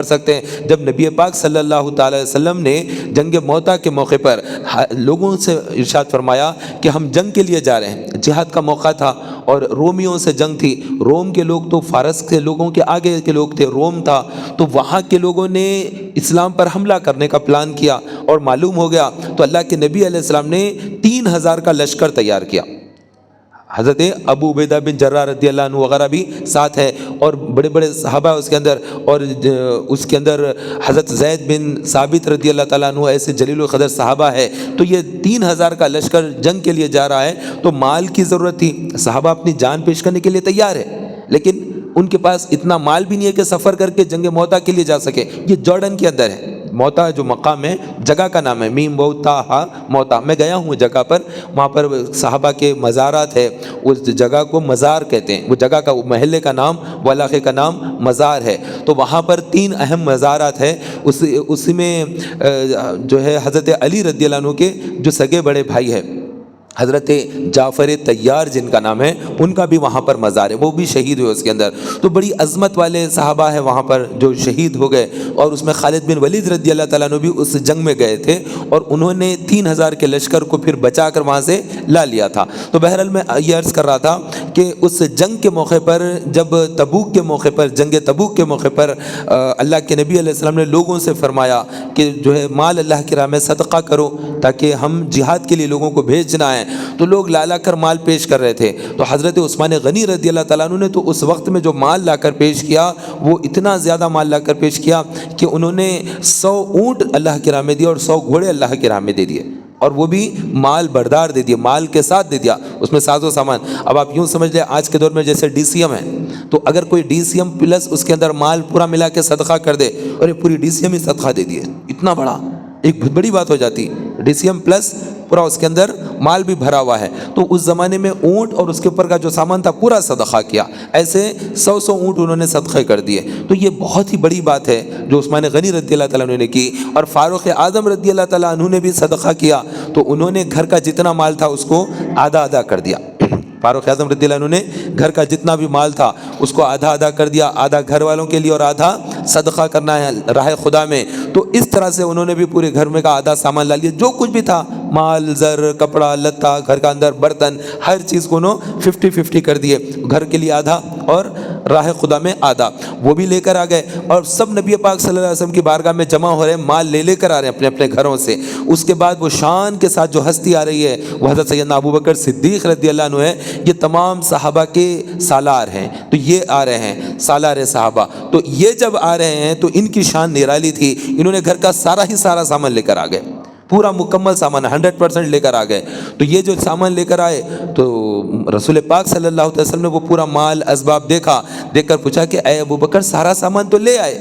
کر سکتے ہیں جب نبی پاک صلی اللہ تعالی وسلم نے جنگ موتا کے موقع پر لوگوں سے ارشاد فرمایا کہ ہم جنگ کے لیے جا رہے ہیں، جہاد کا موقع تھا اور رومیوں سے جنگ تھی، روم کے لوگ تو فارس کے لوگوں کے آگے کے لوگ تھے، روم تھا، تو وہاں کے لوگوں نے اسلام پر حملہ کرنے کا پلان کیا اور معلوم ہو گیا تو اللہ کے نبی علیہ السلام نے 3000 کا لشکر تیار کیا۔ حضرت ابو عبیدہ بن جراح رضی اللہ عنہ وغیرہ بھی ساتھ ہے اور بڑے بڑے صحابہ اس کے اندر، اور اس کے اندر حضرت زید بن ثابت رضی اللہ تعالیٰ عنہ ایسے جلیل القدر صحابہ ہے۔ تو یہ 3000 کا لشکر جنگ کے لیے جا رہا ہے، تو مال کی ضرورت تھی، صحابہ اپنی جان پیش کرنے کے لیے تیار ہے، لیکن ان کے پاس اتنا مال بھی نہیں ہے کہ سفر کر کے جنگ موتا کے لیے جا سکے۔ یہ جارڈن کے اندر ہے، موتا جو مقام ہے، جگہ کا نام ہے میم بوتا ہا موتا، میں گیا ہوں جگہ پر، وہاں پر صحابہ کے مزارات ہے، اس جگہ کو مزار کہتے ہیں، وہ جگہ کا محلے کا نام، وہ علاقے کا نام مزار ہے۔ تو وہاں پر 3 اہم مزارات ہیں، اسی میں جو ہے حضرت علی رضی اللہ عنہ کے جو سگے بڑے بھائی ہیں حضرت جعفر طیار جن کا نام ہے، ان کا بھی وہاں پر مزار ہے، وہ بھی شہید ہوئے اس کے اندر۔ تو بڑی عظمت والے صحابہ ہیں وہاں پر جو شہید ہو گئے، اور اس میں خالد بن ولید رضی اللہ تعالیٰ عنہ بھی اس جنگ میں گئے تھے، اور انہوں نے 3000 کے لشکر کو پھر بچا کر وہاں سے لا لیا تھا۔ تو بہرحال میں یہ عرض کر رہا تھا کہ اس جنگ کے موقع پر، جب تبوک کے موقع پر، جنگ تبوک کے موقع پر اللہ کے نبی علیہ السلام نے لوگوں سے فرمایا کہ جو ہے مال اللہ کی راہ میں صدقہ کرو تاکہ ہم جہاد کے لیے لوگوں کو بھیجنا ہے۔ تو لوگ لا لا کر مال پیش کر رہے تھے، تو حضرت عثمان غنی رضی اللہ تعالیٰ عنہ نے تو اس وقت میں جو مال لا کر پیش کیا، وہ اتنا زیادہ مال لا کر پیش کیا کہ انہوں نے 100 اونٹ اللہ کی راہ میں دیے اور 100 گھوڑے اللہ کی راہ میں دے دیے، اور وہ بھی مال بردار دے دیا، مال کے ساتھ دے دیا، اس میں ساز و سامان۔ اب آپ یوں سمجھ لیں آج کے دور میں جیسے ڈی سی ایم ہے، تو اگر کوئی ڈی سی ایم پلس اس کے اندر مال پورا ملا کے صدقہ کر دے، اور یہ پوری ڈی سی ایم ہی صدقہ دے دیے، اتنا بڑا ایک بڑی بات ہو جاتی، ڈی سی ایم پلس پورا اس کے اندر مال بھی بھرا ہوا ہے۔ تو اس زمانے میں اونٹ اور اس کے اوپر کا جو سامان تھا پورا صدقہ کیا، ایسے 100 اونٹ انہوں نے صدقے کر دیے۔ تو یہ بہت ہی بڑی بات ہے جو عثمان غنی رضی اللہ تعالیٰ عنہ نے کی، اور فاروق اعظم رضی اللہ تعالیٰ عنہ نے بھی صدقہ کیا، تو انہوں نے گھر کا جتنا مال تھا اس کو آدھا آدھا کر دیا۔ فاروق اعظم رضی اللہ عنہ نے گھر کا جتنا بھی مال تھا اس کو آدھا آدھا کر دیا، آدھا گھر والوں کے لیے اور آدھا صدقہ کرنا ہے راہ خدا میں۔ تو اس طرح سے انہوں نے بھی پورے گھر میں کا آدھا سامان لا لیا، جو کچھ بھی تھا، مال، زر، کپڑا لتا، گھر کا اندر برتن، ہر چیز کو انہوں 50-50 کر دیے، گھر کے لیے آدھا اور راہ خدا میں آدھا، وہ بھی لے کر آ گئے، اور سب نبی پاک صلی اللہ علیہ وسلم کی بارگاہ میں جمع ہو رہے ہیں، مال لے کر آ رہے ہیں اپنے اپنے گھروں سے۔ اس کے بعد وہ شان کے ساتھ جو ہستی آ رہی ہے وہ حضرت سیدنا ابو بکر صدیق رضی اللہ عنہ ہے، یہ تمام صحابہ کے سالار ہیں، تو یہ آ رہے ہیں سالار صحابہ، تو یہ جب آ رہے ہیں تو ان کی شان نرالی تھی، انہوں نے گھر کا سارا سامان لے کر آ گئے، پورا مکمل سامان 100% لے کر آ گئے۔ تو یہ جو سامان لے کر آئے تو رسول پاک صلی اللہ علیہ وسلم نے وہ پورا مال اسباب دیکھ کر پوچھا کہ اے ابو بکر سارا سامان تو لے آئے،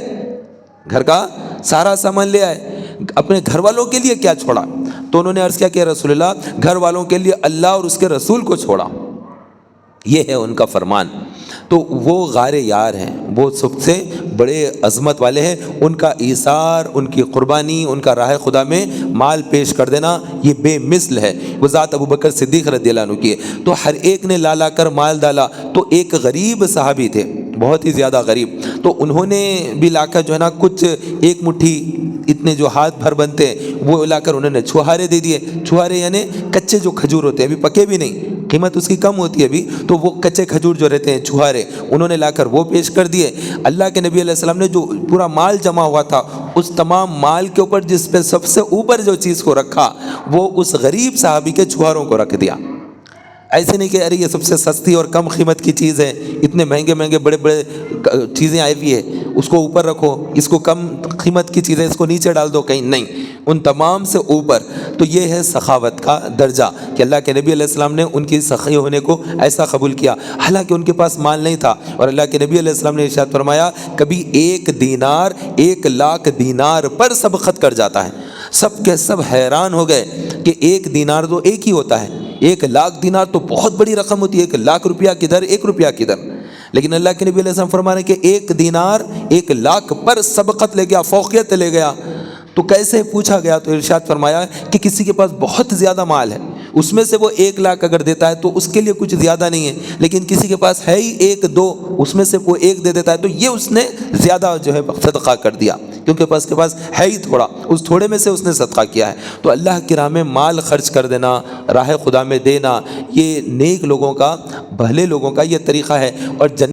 گھر کا سارا سامان لے آئے، اپنے گھر والوں کے لیے کیا چھوڑا؟ تو انہوں نے عرض کیا کہ رسول اللہ گھر والوں کے لیے اللہ اور اس کے رسول کو چھوڑا، یہ ہے ان کا فرمان۔ تو وہ غار یار ہیں، وہ سب سے بڑے عظمت والے ہیں، ان کا ایثار، ان کی قربانی، ان کا راہ خدا میں مال پیش کر دینا یہ بے مثل ہے، وہ ذات ابو بکر صدیق رضی اللہ عنہ کی ہے۔ تو ہر ایک نے لا کر مال ڈالا، تو ایک غریب صحابی تھے، بہت ہی زیادہ غریب، تو انہوں نے بھی لا کر جو ہے نا کچھ ایک مٹھی اتنے جو ہاتھ بھر بنتے ہیں وہ لا کر انہوں نے چھوہارے دے دیے۔ چھوہارے یعنی کچے جو کھجور ہوتے ہیں، ابھی پکے بھی نہیں، قیمت اس کی کم ہوتی ہے ابھی، تو وہ کچے کھجور جو رہتے ہیں چھوہارے، انہوں نے لا کر وہ پیش کر دیے۔ اللہ کے نبی علیہ السلام نے جو پورا مال جمع ہوا تھا اس تمام مال کے اوپر جس پہ سب سے اوپر جو چیز کو رکھا وہ اس غریب صحابی کے چھوہاروں کو رکھ دیا۔ ایسے نہیں کہ ارے یہ سب سے سستی اور کم قیمت کی چیز ہے، اتنے مہنگے بڑے چیزیں آئی ہوئی ہے، اس کو اوپر رکھو، اس کو کم قیمت کی چیزیں اس کو نیچے ڈال دو کہیں، نہیں، ان تمام سے اوپر۔ تو یہ ہے سخاوت کا درجہ کہ اللہ کے نبی علیہ السلام نے ان کی سخی ہونے کو ایسا قبول کیا، حالانکہ ان کے پاس مال نہیں تھا، اور اللہ کے نبی علیہ السلام نے ارشاد فرمایا کبھی 1 دینار 1,00,000 دینار پر سبقت کر جاتا ہے۔ سب کے سب حیران ہو گئے کہ 1 دینار تو ایک ہی ہوتا ہے، 1,00,000 دینار تو بہت بڑی رقم ہوتی ہے، 1,00,000 روپیہ کدھر، 1 روپیہ کدھر، لیکن اللہ کے نبی علیہ السلام فرما رہے ہیں کہ 1 دینار 1,00,000 پر سبقت لے گیا، فوقیت لے گیا۔ تو کیسے پوچھا گیا تو ارشاد فرمایا کہ کسی کے پاس بہت زیادہ مال ہے، اس میں سے وہ 1 لاکھ اگر دیتا ہے تو اس کے لیے کچھ زیادہ نہیں ہے، لیکن کسی کے پاس ہے ہی 1-2، اس میں سے وہ 1 دے دیتا ہے تو یہ اس نے زیادہ جو ہے صدقہ کر دیا، کیونکہ اس کے پاس ہے ہی تھوڑا، اس تھوڑے میں سے اس نے صدقہ کیا ہے۔ تو اللہ کی راہ میں مال خرچ کر دینا، راہ خدا میں دینا، یہ نیک لوگوں کا، بھلے لوگوں کا یہ طریقہ ہے۔ اور